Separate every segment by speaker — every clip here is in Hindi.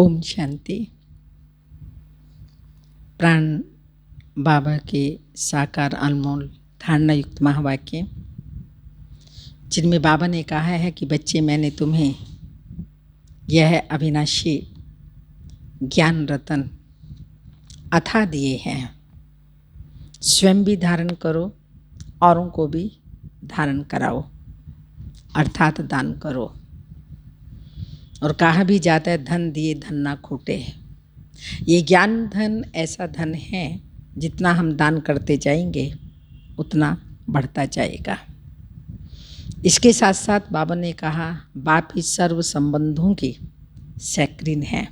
Speaker 1: ओम शांति। प्राण बाबा के साकार अनमोल धारणा युक्त महावाक्य, जिनमें बाबा ने कहा है कि बच्चे, मैंने तुम्हें यह अविनाशी ज्ञान रतन अथा दिए हैं। स्वयं भी धारण करो, औरों को भी धारण कराओ, अर्थात दान करो। और कहा भी जाता है, धन दिए धन ना खूटे। ये ज्ञान धन ऐसा धन है, जितना हम दान करते जाएंगे उतना बढ़ता जाएगा। इसके साथ साथ बाबा ने कहा, बाप ही सर्व संबंधों की सैक्रीन है।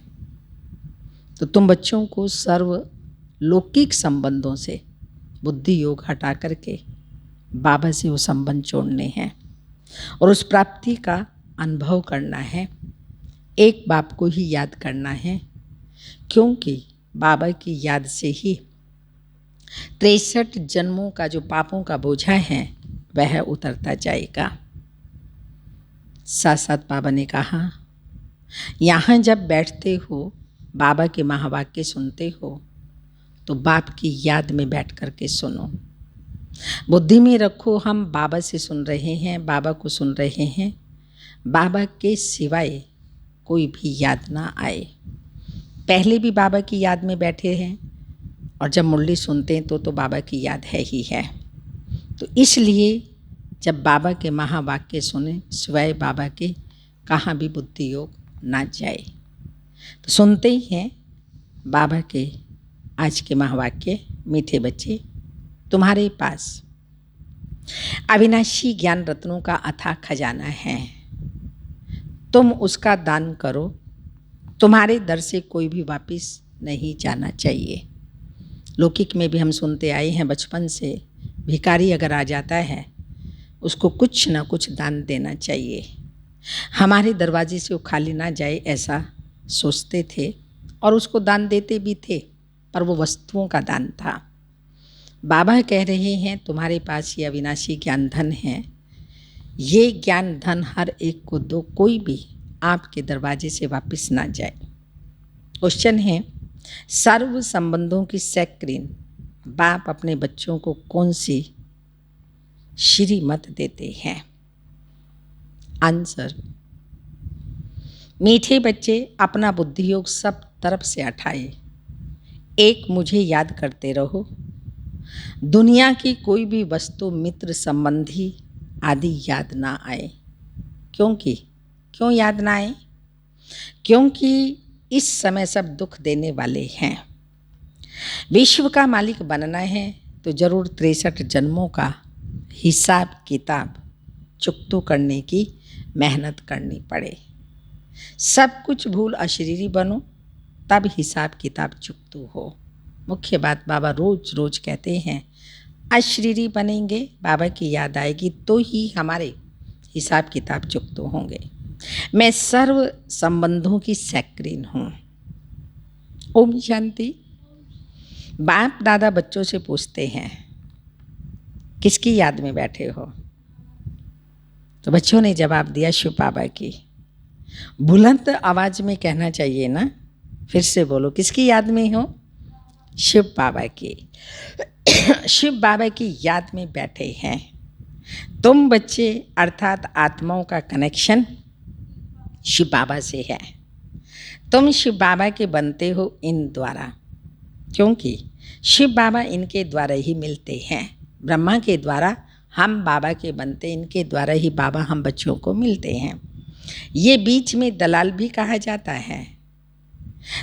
Speaker 1: तो तुम बच्चों को सर्व लौकिक संबंधों से बुद्धि योग हटा करके बाबा से वो संबंध जोड़ने हैं और उस प्राप्ति का अनुभव करना है। एक बाप को ही याद करना है, क्योंकि बाबा की याद से ही 63 जन्मों का जो पापों का बोझा है वह उतरता जाएगा। साथ साथ बाबा ने कहा, यहाँ जब बैठते हो, बाबा के महावाक्य सुनते हो, तो बाप की याद में बैठ करके सुनो। बुद्धि में रखो, हम बाबा से सुन रहे हैं, बाबा को सुन रहे हैं, बाबा के सिवाय कोई भी याद ना आए। पहले भी बाबा की याद में बैठे हैं और जब मुरली सुनते हैं तो बाबा की याद है ही है। तो इसलिए जब बाबा के महावाक्य सुने, सिवाय बाबा के कहाँ भी बुद्धि योग ना जाए। तो सुनते ही हैं बाबा के आज के महावाक्य, मीठे बच्चे, तुम्हारे पास अविनाशी ज्ञान रत्नों का अथाह खजाना है, तुम उसका दान करो। तुम्हारे दर से कोई भी वापस नहीं जाना चाहिए। लौकिक में भी हम सुनते आए हैं बचपन से, भिखारी अगर आ जाता है उसको कुछ ना कुछ दान देना चाहिए। हमारे दरवाजे से वो खाली ना जाए ऐसा सोचते थे और उसको दान देते भी थे, पर वो वस्तुओं का दान था। बाबा कह रहे हैं, तुम्हारे पास ये अविनाशी ज्ञान धन है। ये ज्ञान धन हर एक को दो, कोई भी आपके दरवाजे से वापस ना जाए। क्वेश्चन है, सर्व संबंधों की सैक्रीन बाप अपने बच्चों को कौन सी श्रीमत देते हैं? आंसर, मीठे बच्चे, अपना बुद्धि योग सब तरफ से हटाए। एक मुझे याद करते रहो। दुनिया की कोई भी वस्तु, मित्र, संबंधी आदि याद ना आए। क्यों याद ना आए? क्योंकि इस समय सब दुख देने वाले हैं। विश्व का मालिक बनना है तो जरूर 63 जन्मों का हिसाब किताब चुकतो करने की मेहनत करनी पड़े। सब कुछ भूल अशरीरी बनो, तब हिसाब किताब चुकतो हो। मुख्य बात बाबा रोज रोज कहते हैं, अशरीरी बनेंगे, बाबा की याद आएगी तो ही हमारे हिसाब किताब चुकतो होंगे। मैं सर्व संबंधों की सैक्रीन हूँ। ओम शांति। बाप दादा बच्चों से पूछते हैं, किसकी याद में बैठे हो? तो बच्चों ने जवाब दिया, शिव बाबा की। बुलंद आवाज में कहना चाहिए ना, फिर से बोलो, किसकी याद में हो? शिव बाबा की। शिव बाबा की याद में बैठे हैं तुम बच्चे, अर्थात आत्माओं का कनेक्शन शिव बाबा से है। तुम शिव बाबा के बनते हो इन द्वारा, क्योंकि शिव बाबा इनके द्वारा ही मिलते हैं। ब्रह्मा के द्वारा हम बाबा के बनते, इनके द्वारा ही बाबा हम बच्चों को मिलते हैं। ये बीच में दलाल भी कहा जाता है।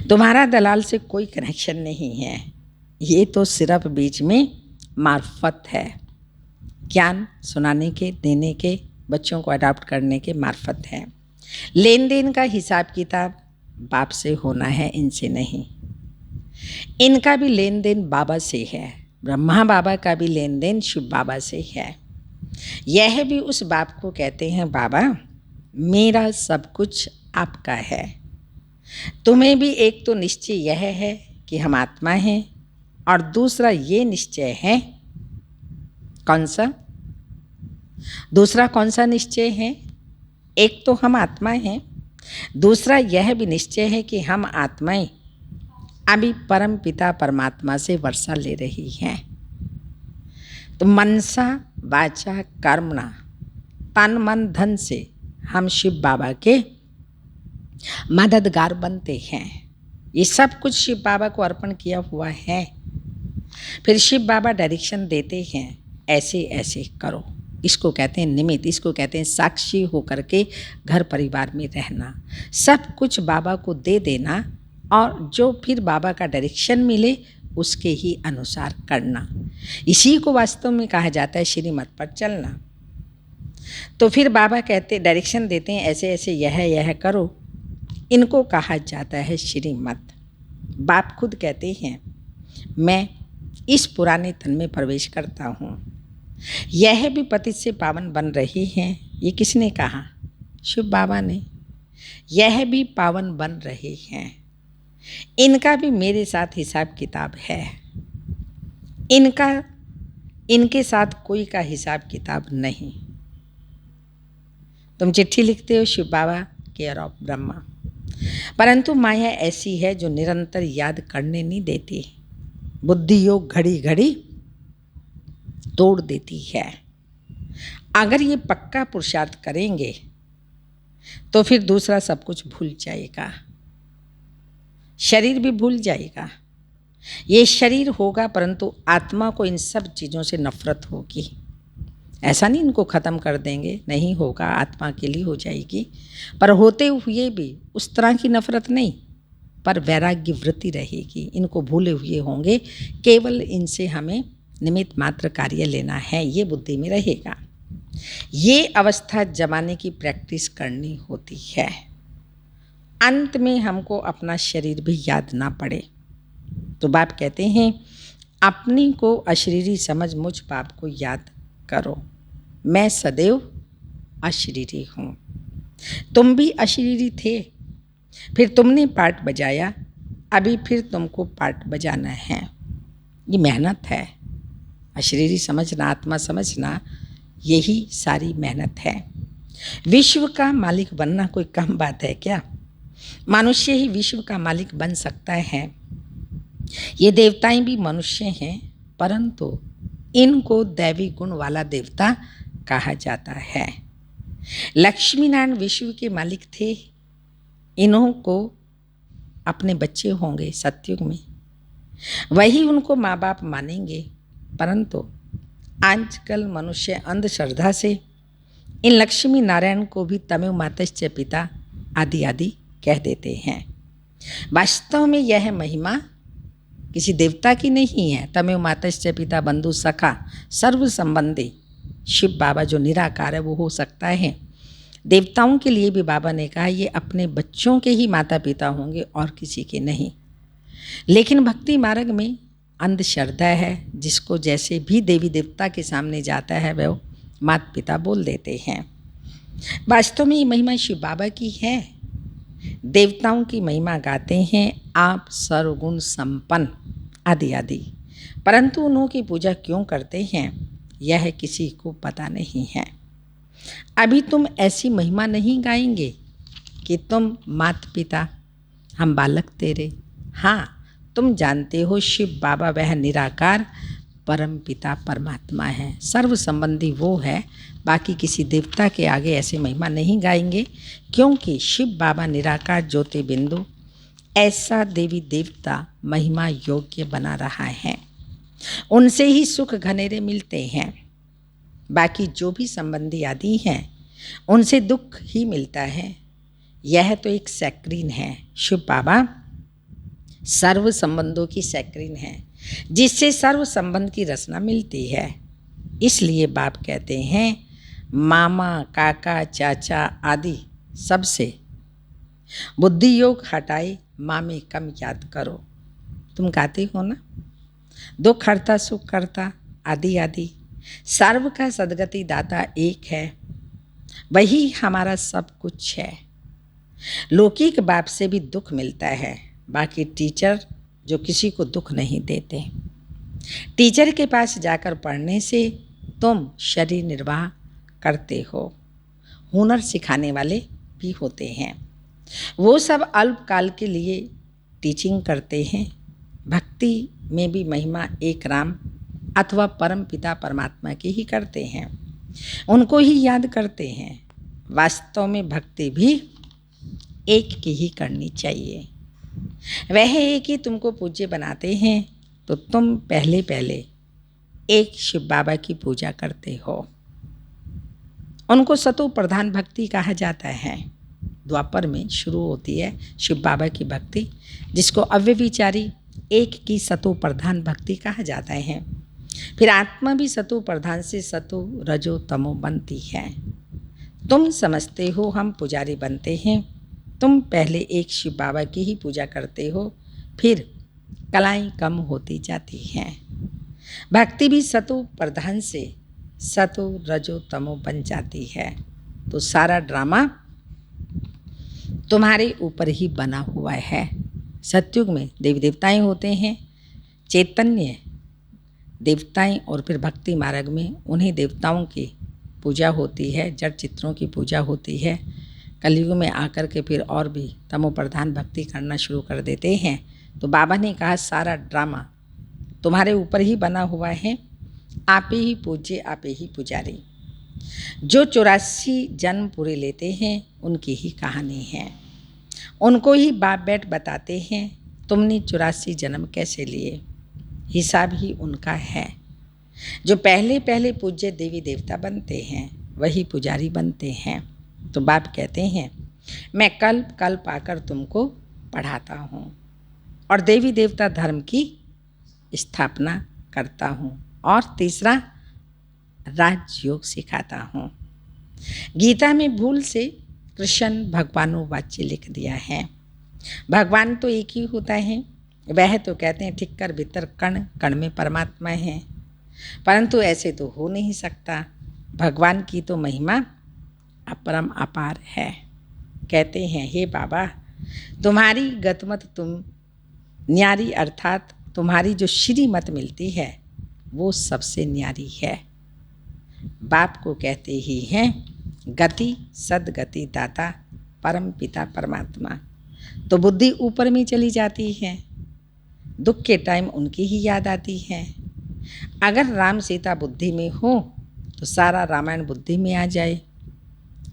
Speaker 1: तुम्हारा दलाल से कोई कनेक्शन नहीं है, ये तो सिर्फ बीच में मार्फत है। ज्ञान सुनाने के, देने के, बच्चों को अडॉप्ट करने के मार्फत है। लेन देन का हिसाब किताब बाप से होना है, इनसे नहीं। इनका भी लेन देन बाबा से है। ब्रह्मा बाबा का भी लेन देन शिव बाबा से है। यह भी उस बाप को कहते हैं, बाबा मेरा सब कुछ आपका है। तुम्हें भी एक तो निश्चय यह है कि हम आत्मा हैं, और दूसरा ये निश्चय है, कौन सा? दूसरा कौन सा निश्चय है? एक तो हम आत्मा हैं दूसरा यह भी निश्चय है कि हम आत्माएं अभी परम पिता परमात्मा से वर्षा ले रही हैं। तो मनसा वाचा कर्मणा, तन मन धन से हम शिव बाबा के मददगार बनते हैं। ये सब कुछ शिव बाबा को अर्पण किया हुआ है। फिर शिव बाबा डायरेक्शन देते हैं, ऐसे ऐसे करो। इसको कहते हैं निमित्त, इसको कहते हैं साक्षी होकर के घर परिवार में रहना, सब कुछ बाबा को दे देना और जो फिर बाबा का डायरेक्शन मिले उसके ही अनुसार करना। इसी को वास्तव में कहा जाता है श्रीमत पर चलना। तो फिर बाबा कहते डायरेक्शन देते हैं, ऐसे ऐसे यह करो। इनको कहा जाता है श्रीमत। बाप खुद कहते हैं, मैं इस पुराने तन में प्रवेश करता हूँ, यह भी पतित से पावन बन रही हैं। ये किसने कहा? शिव बाबा ने। यह भी पावन बन रहे हैं, इनका भी मेरे साथ हिसाब किताब है। इनके साथ कोई का हिसाब किताब नहीं। तुम चिट्ठी लिखते हो शिव बाबा केयर ऑफ ब्रह्मा, परंतु माया ऐसी है जो निरंतर याद करने नहीं देती। बुद्धि योग घड़ी घड़ी तोड़ देती है। अगर ये पक्का पुरुषार्थ करेंगे तो फिर दूसरा सब कुछ भूल जाएगा, शरीर भी भूल जाएगा। ये शरीर होगा परंतु आत्मा को इन सब चीज़ों से नफरत होगी। ऐसा नहीं इनको ख़त्म कर देंगे, नहीं होगा, आत्मा के लिए हो जाएगी, पर होते हुए भी उस तरह की नफरत नहीं, पर वैराग्य वृत्ति रहेगी। इनको भूले हुए होंगे, केवल इनसे हमें निमित्त मात्र कार्य लेना है, ये बुद्धि में रहेगा। ये अवस्था जमाने की प्रैक्टिस करनी होती है। अंत में हमको अपना शरीर भी याद ना पड़े। तो बाप कहते हैं, अपनी को अशरीरी समझ मुझ बाप को याद करो। मैं सदैव अशरीरी हूँ। तुम भी अशरीरी थे, फिर तुमने पार्ट बजाया, अभी फिर तुमको पार्ट बजाना है। ये मेहनत है। अशरीरी समझना, आत्मा समझना, यही सारी मेहनत है। विश्व का मालिक बनना कोई कम बात है क्या? मनुष्य ही विश्व का मालिक बन सकता है। ये देवताएं भी मनुष्य हैं, परंतु इनको दैवी गुण वाला देवता कहा जाता है। लक्ष्मी नारायण विश्व के मालिक थे, इन्हों को अपने बच्चे होंगे सतयुग में, वही उनको माँ बाप मानेंगे। परंतु आजकल मनुष्य अंधश्रद्धा से इन लक्ष्मी नारायण को भी तमेव मातश्च पिता आदि आदि कह देते हैं। वास्तव में यह महिमा किसी देवता की नहीं है। तमेव मातश्च पिता बंधु सखा सर्व संबंधी शिव बाबा जो निराकार है वो हो सकता है। देवताओं के लिए भी बाबा ने कहा ये अपने बच्चों के ही माता पिता होंगे और किसी के नहीं। लेकिन भक्ति मार्ग में अंधश्रद्धा है, जिसको जैसे भी देवी देवता के सामने जाता है वह माता पिता बोल देते हैं। वास्तव में ये महिमा शिव बाबा की है। देवताओं की महिमा गाते हैं, आप सर्वगुण संपन्न आदि आदि, परंतु उन्हों की पूजा क्यों करते हैं यह किसी को पता नहीं है। अभी तुम ऐसी महिमा नहीं गाएंगे कि तुम माता पिता, हम बालक तेरे। हाँ, तुम जानते हो शिव बाबा वह निराकार परम पिता परमात्मा है, सर्व संबंधी वो है। बाकी किसी देवता के आगे ऐसे महिमा नहीं गाएंगे, क्योंकि शिव बाबा निराकार ज्योति बिंदु ऐसा देवी देवता महिमा योग्य बना रहा है। उनसे ही सुख घनेरे मिलते हैं। बाकी जो भी संबंधी आदि हैं उनसे दुख ही मिलता है। यह तो एक सैक्रीन है। शिव बाबा सर्व संबंधों की सैक्रीन है, जिससे सर्व संबंध की रचना मिलती है। इसलिए बाप कहते हैं, मामा काका चाचा आदि सबसे बुद्धि योग हटाए माँ में कम याद करो। तुम गाते हो ना, दुख हरता सुख करता आदि आदि, सर्व का सदगति दाता एक है, वही हमारा सब कुछ है। लौकिक बाप से भी दुख मिलता है, बाकी टीचर जो किसी को दुख नहीं देते। टीचर के पास जाकर पढ़ने से तुम शरीर निर्वाह करते हो। हुनर सिखाने वाले भी होते हैं। वो सब अल्पकाल के लिए टीचिंग करते हैं। भक्ति में भी महिमा एक राम अथवा परम पिता परमात्मा की ही करते हैं, उनको ही याद करते हैं। वास्तव में भक्ति भी एक की ही करनी चाहिए। वह एक ही तुमको पूज्य बनाते हैं, तो तुम पहले पहले एक शिव बाबा की पूजा करते हो। उनको सतो प्रधान भक्ति कहा जाता है। द्वापर में शुरू होती है शिव बाबा की भक्ति, जिसको अव्यभिचारी एक की सतो प्रधान भक्ति कहा जाता है। फिर आत्मा भी सतो प्रधान से सतो रजो तमो बनती है। तुम समझते हो हम पुजारी बनते हैं, तुम पहले एक शिव बाबा की ही पूजा करते हो, फिर कलाएं कम होती जाती हैं। भक्ति भी सतो प्रधान से सतो रजो तमो बन जाती है। तो सारा ड्रामा तुम्हारे ऊपर ही बना हुआ है। सतयुग में देवी देवताएं होते हैं, चैतन्य देवताएं, और फिर भक्ति मार्ग में उन्हीं देवताओं की पूजा होती है, जड़ चित्रों की पूजा होती है। कलयुग में आकर के फिर और भी तमो प्रधान भक्ति करना शुरू कर देते हैं। तो बाबा ने कहा सारा ड्रामा तुम्हारे ऊपर ही बना हुआ है, आप ही पूज्य आप ही पुजारी। जो 84 जन्म पूरे लेते हैं उनकी ही कहानी है, उनको ही बाप बैठ बताते हैं तुमने 84 जन्म कैसे लिए, हिसाब ही उनका है। जो पहले पहले पूज्य देवी देवता बनते हैं वही पुजारी बनते हैं। तो बाप कहते हैं मैं कल्प कल्प आकर तुमको पढ़ाता हूँ और देवी देवता धर्म की स्थापना करता हूँ, और तीसरा राजयोग सिखाता हूँ। गीता में भूल से कृष्ण भगवानो वाच्य लिख दिया है। भगवान तो एक ही होता है, वह तो कहते हैं ठिक्कर भीतर कण कण में परमात्मा है, परंतु ऐसे तो हो नहीं सकता। भगवान की तो महिमा अपरम अपार है। कहते हैं हे बाबा तुम्हारी गतमत तुम न्यारी, अर्थात तुम्हारी जो श्रीमत मिलती है वो सबसे न्यारी है। बाप को कहते ही हैं गति सदगति दाता परम पिता परमात्मा। तो बुद्धि ऊपर में चली जाती है, दुख के टाइम उनकी ही याद आती है। अगर राम सीता बुद्धि में हो तो सारा रामायण बुद्धि में आ जाए,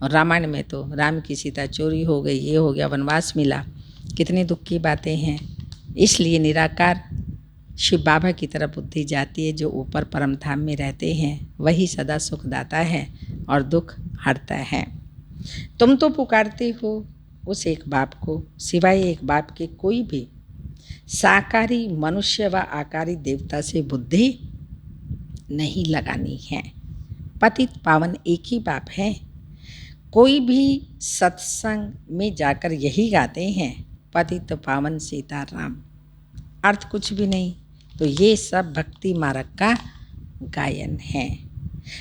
Speaker 1: और रामायण में तो राम की सीता चोरी हो गई, ये हो गया, वनवास मिला, कितनी दुख की बातें हैं। इसलिए निराकार शिव बाबा की तरफ बुद्धि जाती है। जो ऊपर परम धाम में रहते हैं वही सदा सुख दाता है और दुख हरता है। तुम तो पुकारते हो उस एक बाप को, सिवाय एक बाप के कोई भी साकारी मनुष्य व आकारी देवता से बुद्धि नहीं लगानी है। पतित पावन एक ही बाप है। कोई भी सत्संग में जाकर यही गाते हैं पतित पावन सीताराम, अर्थ कुछ भी नहीं। तो ये सब भक्ति मार्ग का गायन है।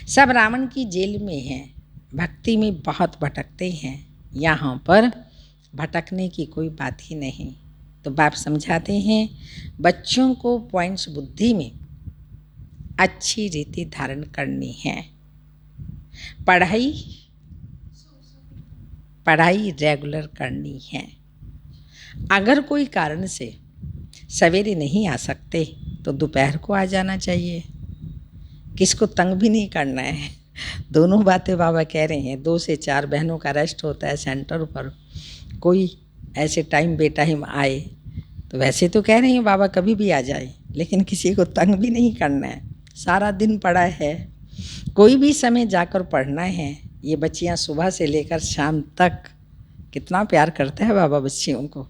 Speaker 1: सब रावण की जेल में हैं, भक्ति में बहुत भटकते हैं। यहाँ पर भटकने की कोई बात ही नहीं। तो बाप समझाते हैं बच्चों को पॉइंट्स बुद्धि में अच्छी रीति धारण करनी है। पढ़ाई रेगुलर करनी है। अगर कोई कारण से सवेरे नहीं आ सकते तो दोपहर को आ जाना चाहिए, किसको तंग भी नहीं करना है। दोनों बातें बाबा कह रहे हैं। 2 से 4 बहनों का रेस्ट होता है सेंटर पर, कोई ऐसे टाइम बेटाइम आए तो वैसे तो कह रहे हैं बाबा कभी भी आ जाए, लेकिन किसी को तंग भी नहीं करना है। सारा दिन पढ़ा है, कोई भी समय जाकर पढ़ना है। ये बच्चियाँ सुबह से लेकर शाम तक कितना प्यार करता है बाबा बच्चियों को।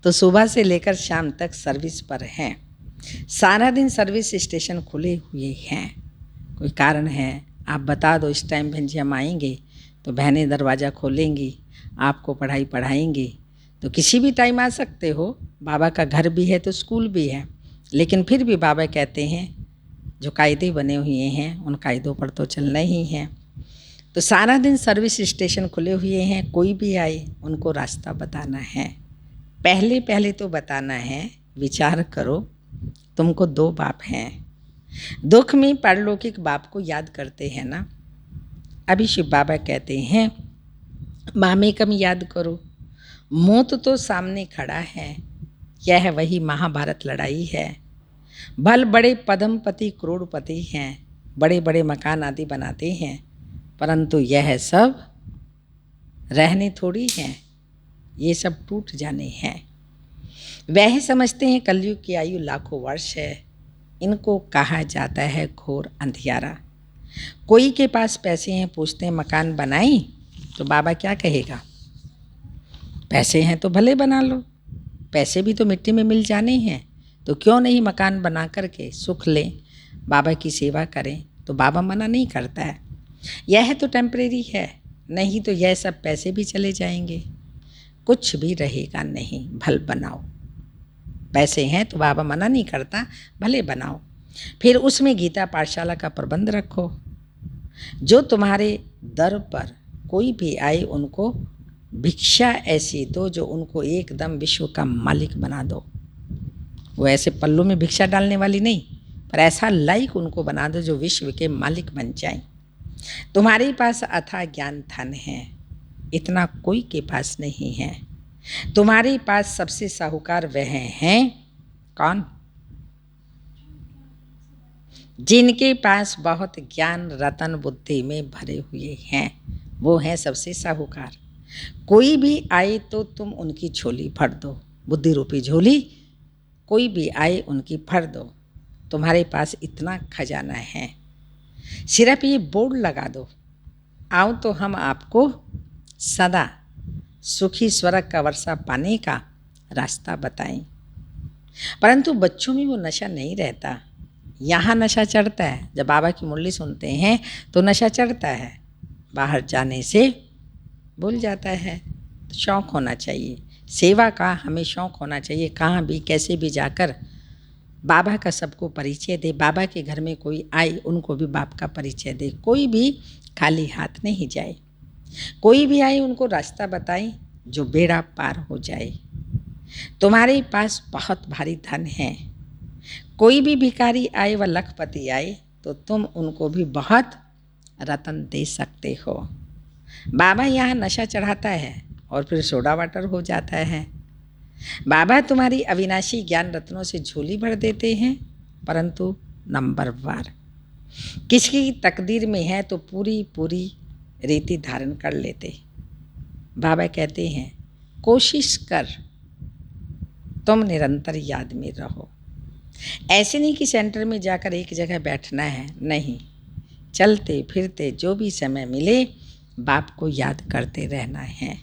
Speaker 1: तो सुबह से लेकर शाम तक सर्विस पर हैं, सारा दिन सर्विस स्टेशन खुले हुए हैं। कोई कारण है आप बता दो इस टाइम बहन जी हम आएंगे, तो बहनें दरवाज़ा खोलेंगी, आपको पढ़ाई पढ़ाएंगी। तो किसी भी टाइम आ सकते हो। बाबा का घर भी है तो स्कूल भी है, लेकिन फिर भी बाबा कहते हैं जो कायदे बने हुए हैं उन कायदों पर तो चलना ही है। तो सारा दिन सर्विस स्टेशन खुले हुए हैं, कोई भी आए उनको रास्ता बताना है। पहले पहले तो बताना है, विचार करो तुमको 2 बाप हैं। दुख में पारलौकिक बाप को याद करते हैं ना। अभी शिव बाबा कहते हैं मामेकम याद करो, मौत तो सामने खड़ा है, यह वही महाभारत लड़ाई है। भल बड़े पद्मपति करोड़पति हैं, बड़े बड़े मकान आदि बनाते हैं, परंतु यह सब रहने थोड़ी हैं, ये सब टूट जाने हैं। वह समझते हैं कलयुग की आयु लाखों वर्ष है, इनको कहा जाता है घोर अंधियारा। कोई के पास पैसे हैं, पूछते हैं मकान बनाई, तो बाबा क्या कहेगा? पैसे हैं तो भले बना लो, पैसे भी तो मिट्टी में मिल जाने हैं, तो क्यों नहीं मकान बना करके सुख लें, बाबा की सेवा करें। तो बाबा मना नहीं करता है, यह तो टेम्परेरी है, नहीं तो यह सब पैसे भी चले जाएंगे, कुछ भी रहेगा नहीं, भल बनाओ। पैसे हैं तो बाबा मना नहीं करता, भले बनाओ। फिर उसमें गीता पाठशाला का प्रबंध रखो, जो तुम्हारे दर पर कोई भी आए उनको भिक्षा ऐसी दो जो उनको एकदम विश्व का मालिक बना दो। वो ऐसे पल्लू में भिक्षा डालने वाली नहीं, पर ऐसा लायक उनको बना दो जो विश्व के मालिक बन जाए। तुम्हारे पास अथाह ज्ञान धन है, इतना कोई के पास नहीं है। तुम्हारे पास सबसे साहूकार वह हैं कौन? जिनके पास बहुत ज्ञान रतन बुद्धि में भरे हुए हैं, वो हैं सबसे साहूकार। कोई भी आए तो तुम उनकी झोली भर दो, बुद्धि रूपी झोली, कोई भी आए उनकी भर दो। तुम्हारे पास इतना खजाना है, सिर्फ ये बोर्ड लगा दो, आओ तो हम आपको सदा सुखी स्वर्ग का वर्षा पाने का रास्ता बताएं। परंतु बच्चों में वो नशा नहीं रहता। यहाँ नशा चढ़ता है, जब बाबा की मुरली सुनते हैं तो नशा चढ़ता है, बाहर जाने से भूल जाता है। तो शौक़ होना चाहिए, सेवा का हमें शौक़ होना चाहिए। कहाँ भी कैसे भी जाकर बाबा का सबको परिचय दे, बाबा के घर में कोई आए उनको भी बाप का परिचय दे, कोई भी खाली हाथ नहीं जाए, कोई भी आए उनको रास्ता बताए जो बेड़ा पार हो जाए। तुम्हारे पास बहुत भारी धन है, कोई भी भिखारी आए व लखपति आए तो तुम उनको भी बहुत रतन दे सकते हो। बाबा यहाँ नशा चढ़ाता है और फिर सोडा वाटर हो जाता है। बाबा तुम्हारी अविनाशी ज्ञान रत्नों से झोली भर देते हैं, परंतु नंबर वार किसकी तकदीर में है तो पूरी पूरी रीति धारण कर लेते। बाबा कहते हैं कोशिश कर, तुम निरंतर याद में रहो। ऐसे नहीं कि सेंटर में जाकर एक जगह बैठना है, नहीं, चलते फिरते जो भी समय मिले बाप को याद करते रहना है।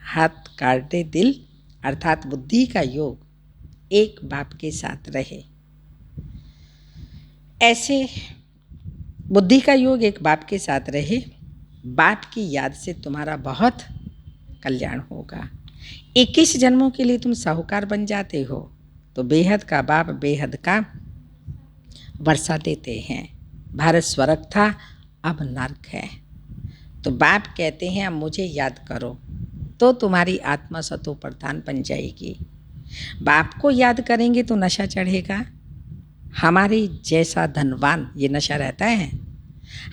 Speaker 1: हाथ काटे दिल अर्थात बुद्धि का योग एक बाप के साथ रहे। ऐसे बुद्धि का योग एक बाप के साथ रहे, बाप की याद से तुम्हारा बहुत कल्याण होगा। 21 जन्मों के लिए तुम साहूकार बन जाते हो तो बेहद का बाप बेहद का वर्षा देते हैं। भारत स्वर्ग था, अब नर्क है। तो बाप कहते हैं अब मुझे याद करो तो तुम्हारी आत्मा सतो प्रधान बन जाएगी। बाप को याद करेंगे तो नशा चढ़ेगा। हमारे जैसा धनवान, ये नशा रहता है,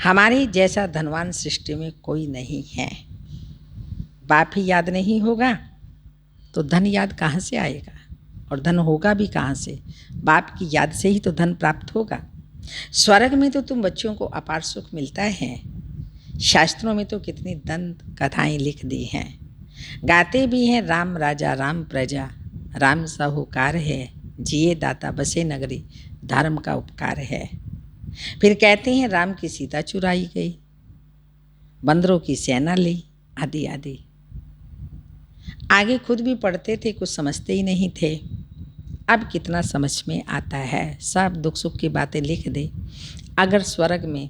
Speaker 1: हमारे जैसा धनवान सृष्टि में कोई नहीं है। बाप ही याद नहीं होगा तो धन याद कहाँ से आएगा, और धन होगा भी कहाँ से? बाप की याद से ही तो धन प्राप्त होगा। स्वर्ग में तो तुम बच्चों को अपार सुख मिलता है। शास्त्रों में तो कितनी दंत कथाएं लिख दी हैं, गाते भी हैं राम राजा राम प्रजा, राम साहूकार है, जिए दाता बसे नगरी, धर्म का उपकार है। फिर कहते हैं राम की सीता चुराई गई, बंदरों की सेना ली, आदि आदि। आगे खुद भी पढ़ते थे, कुछ समझते ही नहीं थे। अब कितना समझ में आता है, सब दुख सुख की बातें लिख दे। अगर स्वर्ग में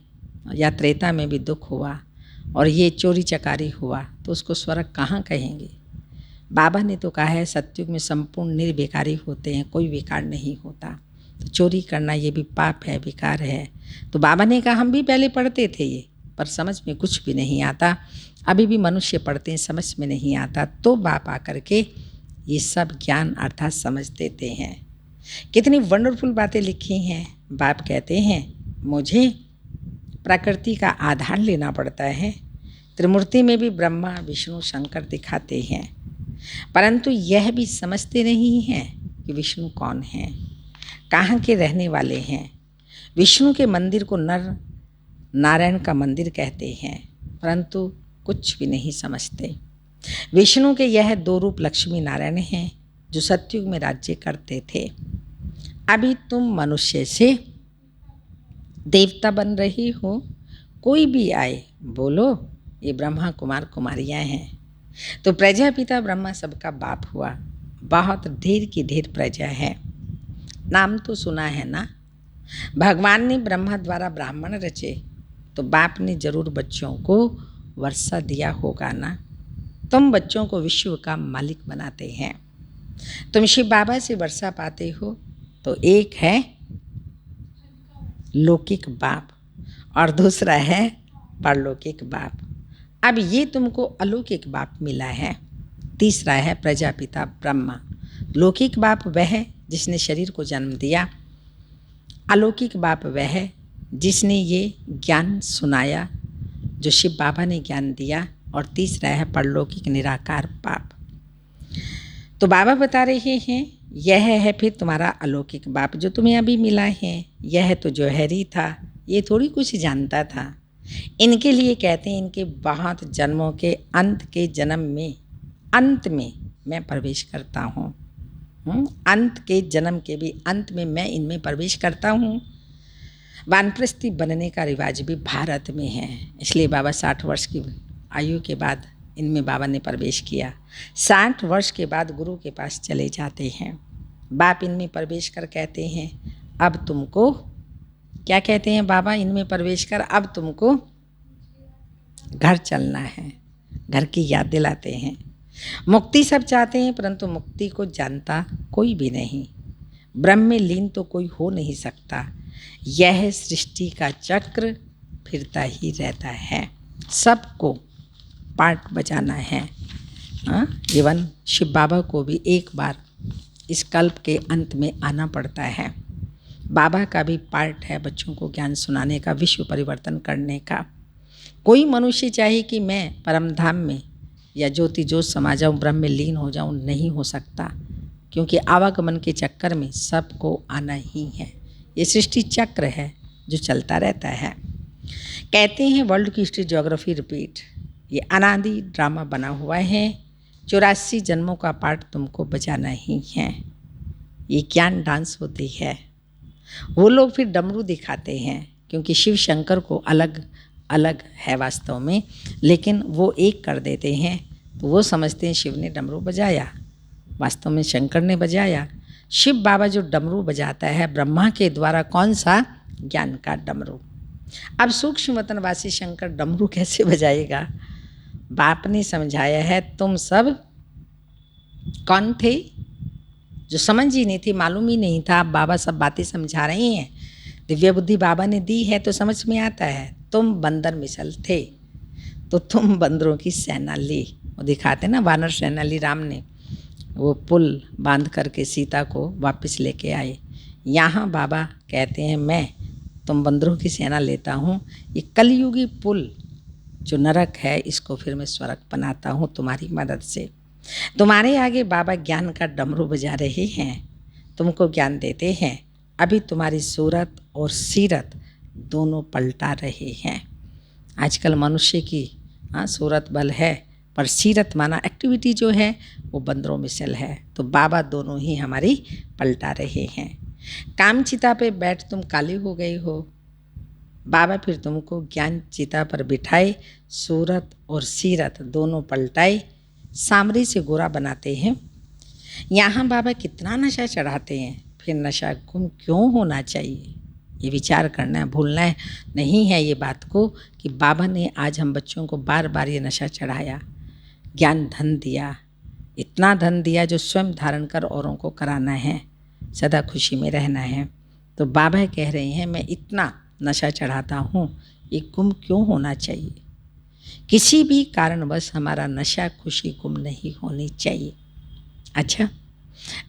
Speaker 1: या त्रेता में भी दुख हुआ और ये चोरी चकारी हुआ तो उसको स्वर्ग कहाँ कहेंगे? बाबा ने तो कहा है सतयुग में संपूर्ण निर्विकारी होते हैं, कोई विकार नहीं होता। तो चोरी करना ये भी पाप है, विकार है। तो बाबा ने कहा हम भी पहले पढ़ते थे ये, पर समझ में कुछ भी नहीं आता। अभी भी मनुष्य पढ़ते हैं, समझ में नहीं आता। तो बाप आकर के ये सब ज्ञान अर्थात समझ देते हैं। कितनी वंडरफुल बातें लिखी हैं। बाप कहते हैं मुझे प्रकृति का आधार लेना पड़ता है। त्रिमूर्ति में भी ब्रह्मा विष्णु शंकर दिखाते हैं। परंतु यह भी समझते नहीं हैं कि विष्णु कौन हैं, कहाँ के रहने वाले हैं। विष्णु के मंदिर को नर नारायण का मंदिर कहते हैं, परंतु कुछ भी नहीं समझते। विष्णु के यह दो रूप लक्ष्मी नारायण हैं जो सतयुग में राज्य करते थे। अभी तुम मनुष्य से देवता बन रही हो। कोई भी आए बोलो ये ब्रह्मा कुमार कुमारियाँ हैं। तो प्रजापिता ब्रह्मा सबका बाप हुआ। बहुत ढेर की ढेर प्रजा है। नाम तो सुना है ना। भगवान ने ब्रह्मा द्वारा ब्राह्मण रचे तो बाप ने जरूर बच्चों को वर्षा दिया होगा ना। तुम बच्चों को विश्व का मालिक बनाते हैं। तुम शिव बाबा से वर्षा पाते हो तो एक है लौकिक बाप और दूसरा है परलौकिक बाप। अब ये तुमको अलौकिक बाप मिला है। तीसरा है प्रजापिता ब्रह्मा। लौकिक बाप वह है जिसने शरीर को जन्म दिया। अलौकिक बाप वह है जिसने ये ज्ञान सुनाया जो शिव बाबा ने ज्ञान दिया। और तीसरा है परलौकिक निराकार बाप। तो बाबा बता रहे हैं यह है फिर तुम्हारा अलौकिक बाप जो तुम्हें अभी मिला है। यह तो जौहरी था, ये थोड़ी कुछ जानता था। इनके लिए कहते हैं इनके बहुत जन्मों के अंत के जन्म में अंत में मैं प्रवेश करता हूँ। अंत के जन्म के भी अंत में मैं इनमें प्रवेश करता हूँ। वानप्रस्थी बनने का रिवाज भी भारत में है, इसलिए बाबा 60 वर्ष की आयु के बाद इनमें बाबा ने प्रवेश किया। 60 वर्ष के बाद गुरु के पास चले जाते हैं। बाप इनमें प्रवेश कर कहते हैं अब तुमको क्या कहते हैं बाबा, इनमें प्रवेश कर अब तुमको घर चलना है। घर की याद दिलाते हैं। मुक्ति सब चाहते हैं परंतु मुक्ति को जानता कोई भी नहीं। ब्रह्म में लीन तो कोई हो नहीं सकता। यह सृष्टि का चक्र फिरता ही रहता है। सबको पार्ट बजाना है। इवन शिव बाबा को भी एक बार इस कल्प के अंत में आना पड़ता है। बाबा का भी पार्ट है बच्चों को ज्ञान सुनाने का, विश्व परिवर्तन करने का। कोई मनुष्य चाहे कि मैं परम धाम में या ज्योति ज्योत समा जाऊँ, ब्रह्म में लीन हो जाऊँ, नहीं हो सकता, क्योंकि आवागमन के चक्कर में सबको आना ही है। ये सृष्टि चक्र है जो चलता रहता है। कहते हैं वर्ल्ड की हिस्ट्री ज्योग्राफी रिपीट। ये अनादि ड्रामा बना हुआ है। 84 जन्मों का पार्ट तुमको बजाना ही है। ये ज्ञान डांस होती है। वो लोग फिर डमरू दिखाते हैं क्योंकि शिव शंकर को अलग अलग है वास्तव में, लेकिन वो एक कर देते हैं तो वो समझते हैं शिव ने डमरू बजाया, वास्तव में शंकर ने बजाया। शिव बाबा जो डमरू बजाता है ब्रह्मा के द्वारा, कौन सा, ज्ञान का डमरू। अब सूक्ष्म वतनवासी शंकर डमरू कैसे बजाएगा? बाप ने समझाया है। तुम सब कौन थे जो समझ ही नहीं थी, मालूम ही नहीं था। बाबा सब बातें समझा रहे हैं। दिव्य बुद्धि बाबा ने दी है तो समझ में आता है। तुम बंदर मिसल थे तो तुम बंदरों की सेना ली। वो दिखाते ना वानर सेना ली, राम ने वो पुल बांध करके सीता को वापस लेके आए। यहाँ बाबा कहते हैं मैं तुम बंदरों की सेना लेता हूँ। ये कलयुगी पुल जो नरक है इसको फिर मैं स्वर्ग बनाता हूँ तुम्हारी मदद से। तुम्हारे आगे बाबा ज्ञान का डमरू बजा रहे हैं, तुमको ज्ञान देते हैं। अभी तुम्हारी सूरत और सीरत दोनों पलटा रहे हैं। आजकल मनुष्य की सूरत बल है पर सीरत माना एक्टिविटी जो है वो बंदरों मिसल है। तो बाबा दोनों ही हमारी पलटा रहे हैं। काम चिता पे बैठ तुम काले हो गए हो, बाबा फिर तुमको ज्ञान चिता पर बिठाए, सूरत और सीरत दोनों पलटाए, सामरी से गोरा बनाते हैं। यहाँ बाबा कितना नशा चढ़ाते हैं, फिर नशा गुम क्यों होना चाहिए, ये विचार करना है, भूलना नहीं है ये बात को कि बाबा ने आज हम बच्चों को बार बार ये नशा चढ़ाया। ज्ञान धन दिया, इतना धन दिया जो स्वयं धारण कर औरों को कराना है, सदा खुशी में रहना है। तो बाबा कह रहे हैं मैं इतना नशा चढ़ाता हूँ, ये गुम क्यों होना चाहिए। किसी भी कारणवश हमारा नशा खुशी गुम नहीं होनी चाहिए। अच्छा,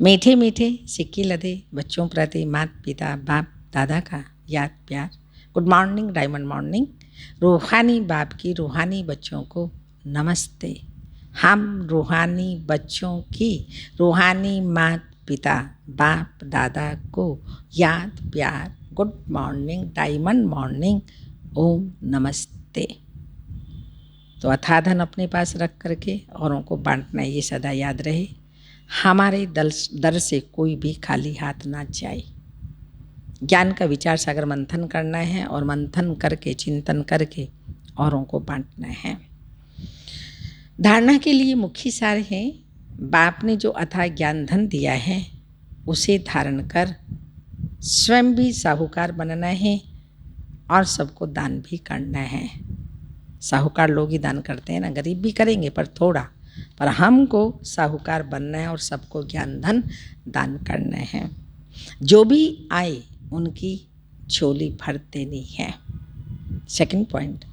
Speaker 1: मीठे मीठे सिक्के लदे बच्चों प्रति माता पिता बाप दादा का याद प्यार। Good morning, diamond morning. रूहानी बाप की रूहानी बच्चों को नमस्ते। हम रूहानी बच्चों की रूहानी माता पिता बाप दादा को याद प्यार, गुड मॉर्निंग, डायमंड मॉर्निंग, ओम नमस्ते। तो अथाधन अपने पास रख करके औरों को बांटना, ये सदा याद रहे। हमारे दर से कोई भी खाली हाथ ना जाए। ज्ञान का विचार सागर मंथन करना है और मंथन करके चिंतन करके औरों को बांटना है। धारणा के लिए मुख्य सार है, बाप ने जो अथाह ज्ञान धन दिया है उसे धारण कर स्वयं भी साहूकार बनना है और सबको दान भी करना है। साहूकार लोग ही दान करते हैं ना, गरीब भी करेंगे पर थोड़ा, पर हमको साहूकार बनना है और सबको ज्ञान धन दान करना है। जो भी आए उनकी झोली भर देनी है। सेकंड पॉइंट,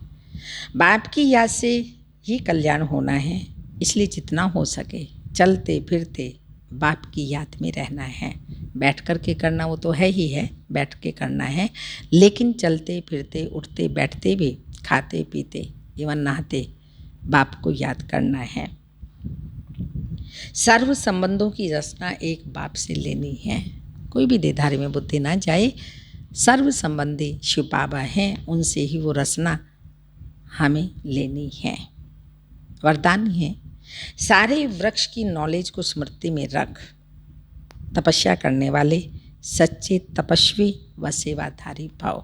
Speaker 1: बाप की याद से ही कल्याण होना है, इसलिए जितना हो सके चलते फिरते बाप की याद में रहना है। बैठ कर के करना वो तो है ही है, बैठ के करना है, लेकिन चलते फिरते उठते बैठते भी, खाते पीते एवं नहाते बाप को याद करना है। सर्व संबंधों की रचना एक बाप से लेनी है। कोई भी देधारी में बुद्धि ना जाए। सर्व संबंधी शिव बाबा हैं, उनसे ही वो रचना हमें लेनी है। वरदान है, सारे वृक्ष की नॉलेज को स्मृति में रख। तपस्या करने वाले सच्चे तपस्वी व सेवाधारी भाव।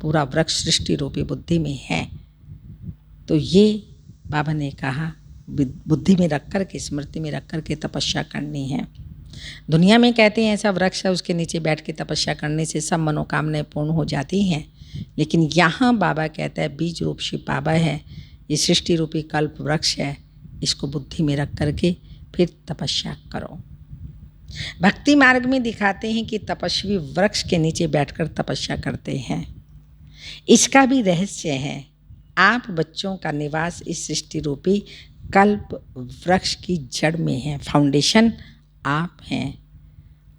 Speaker 1: पूरा वृक्ष सृष्टि रूपी बुद्धि में है, तो ये बाबा ने कहा बुद्धि में रख कर के, स्मृति में रख कर के तपस्या करनी है। दुनिया में कहते हैं ऐसा वृक्ष है, उसके नीचे बैठ के तपस्या करने से सब मनोकामनाएं पूर्ण हो जाती हैं, लेकिन यहाँ बाबा कहता है बीज रूप शिव बाबा है, ये सृष्टि रूपी कल्प वृक्ष है, इसको बुद्धि में रख करके फिर तपस्या करो। भक्ति मार्ग में दिखाते हैं कि तपस्वी वृक्ष के नीचे बैठकर तपस्या करते हैं। इसका भी रहस्य है, आप बच्चों का निवास इस सृष्टि रूपी कल्प वृक्ष की जड़ में है। फाउंडेशन आप हैं,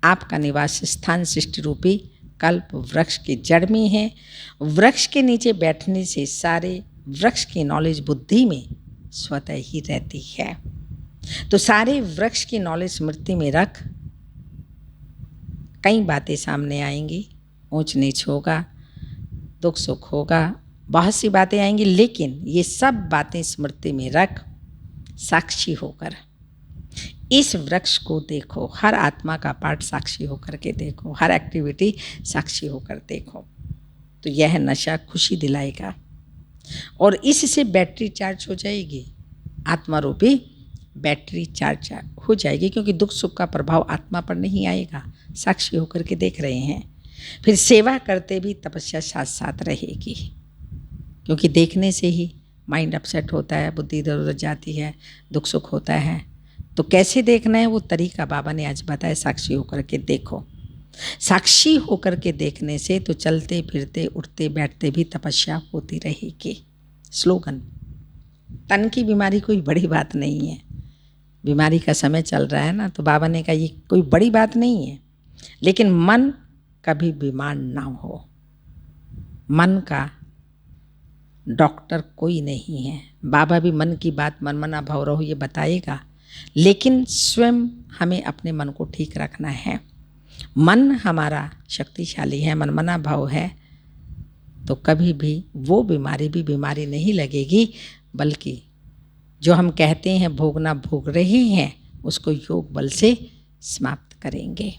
Speaker 1: आपका निवास स्थान सृष्टि रूपी कल्प वृक्ष की जड़ में है। वृक्ष के नीचे बैठने से सारे वृक्ष की नॉलेज बुद्धि में स्वतः ही रहती है। तो सारे वृक्ष की नॉलेज स्मृति में रख। कई बातें सामने आएंगी, ऊंच नीच होगा, दुख सुख होगा, बहुत सी बातें आएंगी, लेकिन ये सब बातें स्मृति में रख। साक्षी होकर इस वृक्ष को देखो, हर आत्मा का पार्ट साक्षी होकर के देखो, हर एक्टिविटी साक्षी होकर देखो, तो यह नशा खुशी दिलाएगा और इससे बैटरी चार्ज हो जाएगी, आत्मा रूपी बैटरी चार्ज हो जाएगी, क्योंकि दुख सुख का प्रभाव आत्मा पर नहीं आएगा, साक्षी होकर के देख रहे हैं। फिर सेवा करते भी तपस्या साथ साथ रहेगी, क्योंकि देखने से ही माइंड अपसेट होता है, बुद्धि इधर उधर जाती है, दुख सुख होता है। तो कैसे देखना है वो तरीका बाबा ने आज बताया, साक्षी होकर के देखो। साक्षी होकर के देखने से तो चलते फिरते उठते बैठते भी तपस्या होती रहेगी। स्लोगन, तन की बीमारी कोई बड़ी बात नहीं है, बीमारी का समय चल रहा है ना, तो बाबा ने कहा ये कोई बड़ी बात नहीं है, लेकिन मन कभी बीमार ना हो। मन का डॉक्टर कोई नहीं है। बाबा भी मन की बात मन मना भव रहो ये बताएगा, लेकिन स्वयं हमें अपने मन को ठीक रखना है। मन हमारा शक्तिशाली है, मनमना भाव है, तो कभी भी वो बीमारी भी बीमारी नहीं लगेगी, बल्कि जो हम कहते हैं भोगना भोग रहे हैं उसको योग बल से समाप्त करेंगे।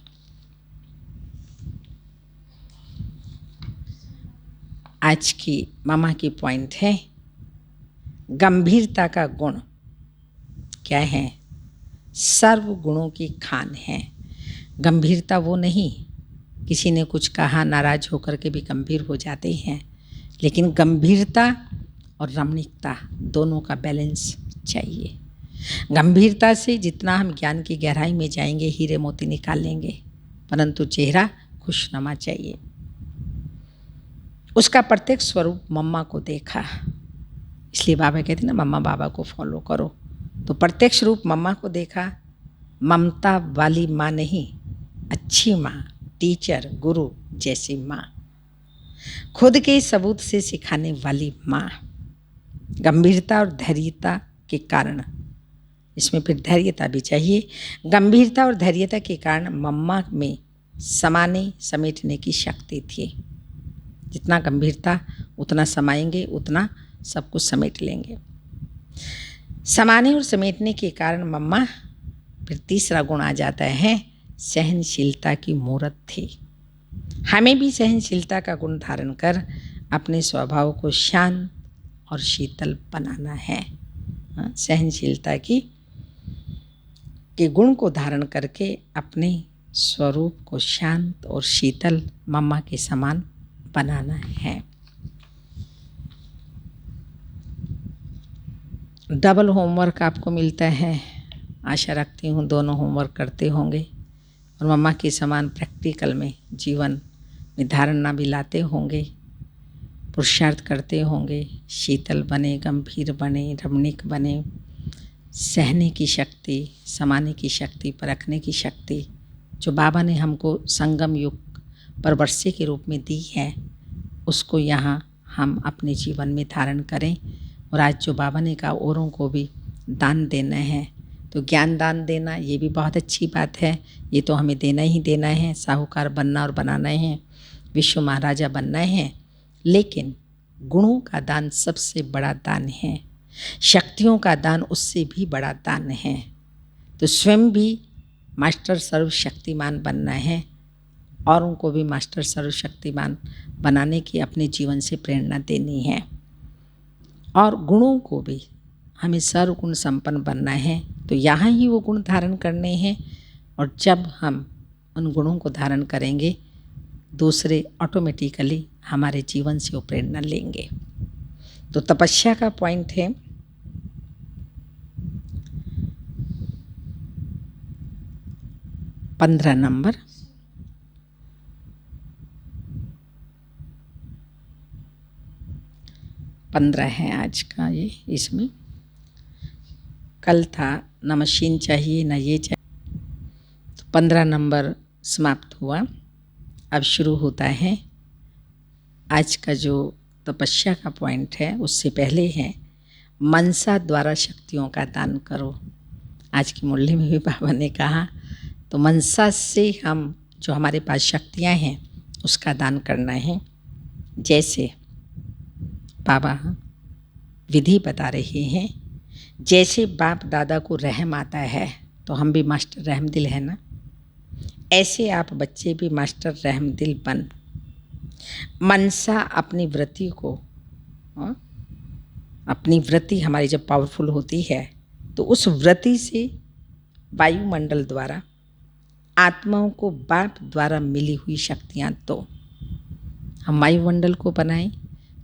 Speaker 1: आज की मामा की पॉइंट है, गंभीरता का गुण क्या है? सर्व गुणों की खान है। गंभीरता वो नहीं, किसी ने कुछ कहा नाराज होकर के भी गंभीर हो जाते हैं, लेकिन गंभीरता और रमणीकता दोनों का बैलेंस चाहिए। गंभीरता से जितना हम ज्ञान की गहराई में जाएंगे हीरे मोती निकाल लेंगे, परंतु चेहरा खुशनुमा चाहिए। उसका प्रत्येक स्वरूप मम्मा को देखा, इसलिए बाबा कहते हैं ना मम्मा बाबा को फॉलो करो। तो प्रत्यक्ष रूप मम्मा को देखा, ममता वाली माँ नहीं, अच्छी माँ, टीचर गुरु जैसी माँ, खुद के सबूत से सिखाने वाली माँ। गंभीरता और धैर्यता के कारण इसमें फिर धैर्यता भी चाहिए। गंभीरता और धैर्यता के कारण मम्मा में समाने समेटने की शक्ति थी। जितना गंभीरता उतना समाएंगे, उतना सब कुछ समेट लेंगे। समाने और समेटने के कारण मम्मा, फिर तीसरा गुण आ जाता है सहनशीलता की मूरत थी। हमें भी सहनशीलता का गुण धारण कर अपने स्वभाव को शांत और शीतल बनाना है। सहनशीलता के गुण को धारण करके अपने स्वरूप को शांत और शीतल मम्मा के समान बनाना है। डबल होमवर्क आपको मिलता है। आशा रखती हूँ दोनों होमवर्क करते होंगे और मम्मा के समान प्रैक्टिकल में जीवन में धारणा भी लाते होंगे, पुरुषार्थ करते होंगे, शीतल बने, गंभीर बने, रमणीक बने, सहने की शक्ति, समाने की शक्ति, परखने की शक्ति जो बाबा ने हमको संगम युग पर वर्षे के रूप में दी है, उसको यहाँ हम अपने जीवन में धारण करें। और आज जो बाबा ने कहा औरों को भी दान देना है, तो ज्ञान दान देना ये भी बहुत अच्छी बात है। ये तो हमें देना ही देना है, साहूकार बनना और बनाना है, विश्व महाराजा बनना है। लेकिन गुणों का दान सबसे बड़ा दान है, शक्तियों का दान उससे भी बड़ा दान है। तो स्वयं भी मास्टर सर्वशक्तिमान बनना है, औरों को भी मास्टर सर्वशक्तिमान बनाने की अपने जीवन से प्रेरणा देनी है। और गुणों को भी हमें सर्वगुण संपन्न बनना है, तो यहाँ ही वो गुण धारण करने हैं। और जब हम उन गुणों को धारण करेंगे, दूसरे ऑटोमेटिकली हमारे जीवन से वो प्रेरणा लेंगे। तो तपस्या का पॉइंट है 15 नंबर। पंद्रह है आज का ये। इसमें कल था न मशीन चाहिए न ये चाहिए, तो 15 नंबर समाप्त हुआ। अब शुरू होता है आज का जो तपस्या का पॉइंट है। उससे पहले है मनसा द्वारा शक्तियों का दान करो। आज की मुरली में भी बाबा ने कहा, तो मनसा से हम जो हमारे पास शक्तियां हैं उसका दान करना है। जैसे बाबा विधि बता रहे हैं, जैसे बाप दादा को रहम आता है, तो हम भी मास्टर रहम दिल है ना, ऐसे आप बच्चे भी मास्टर रहम दिल बन मनसा अपनी वृत्ति को, अपनी वृत्ति हमारी जब पावरफुल होती है तो उस वृत्ति से वायुमंडल द्वारा आत्माओं को बाप द्वारा मिली हुई शक्तियाँ, तो हम वायुमंडल को बनाएं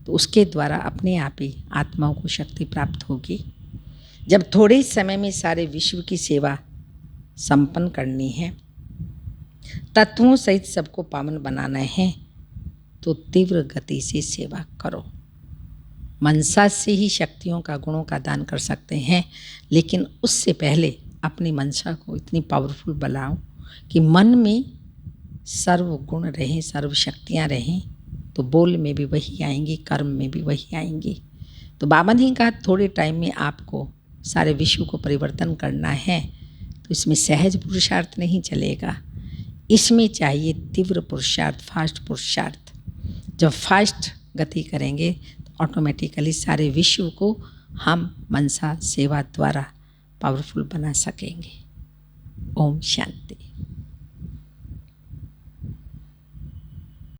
Speaker 1: तो उसके द्वारा अपने आप ही आत्माओं को शक्ति प्राप्त होगी। जब थोड़े समय में सारे विश्व की सेवा संपन्न करनी है, तत्वों सहित सबको पावन बनाना है, तो तीव्र गति से सेवा करो। मनसा से ही शक्तियों का, गुणों का दान कर सकते हैं, लेकिन उससे पहले अपनी मनसा को इतनी पावरफुल बनाओ कि मन में सर्व गुण रहें, सर्व शक्तियाँ रहें, तो बोल में भी वही आएंगी, कर्म में भी वही आएंगी। तो बाबा ने कहा थोड़े टाइम में आपको सारे विश्व को परिवर्तन करना है, तो इसमें सहज पुरुषार्थ नहीं चलेगा, इसमें चाहिए तीव्र पुरुषार्थ, फास्ट पुरुषार्थ। जब फास्ट गति करेंगे तो ऑटोमेटिकली सारे विश्व को हम मनसा सेवा द्वारा पावरफुल बना सकेंगे। ओम शांति।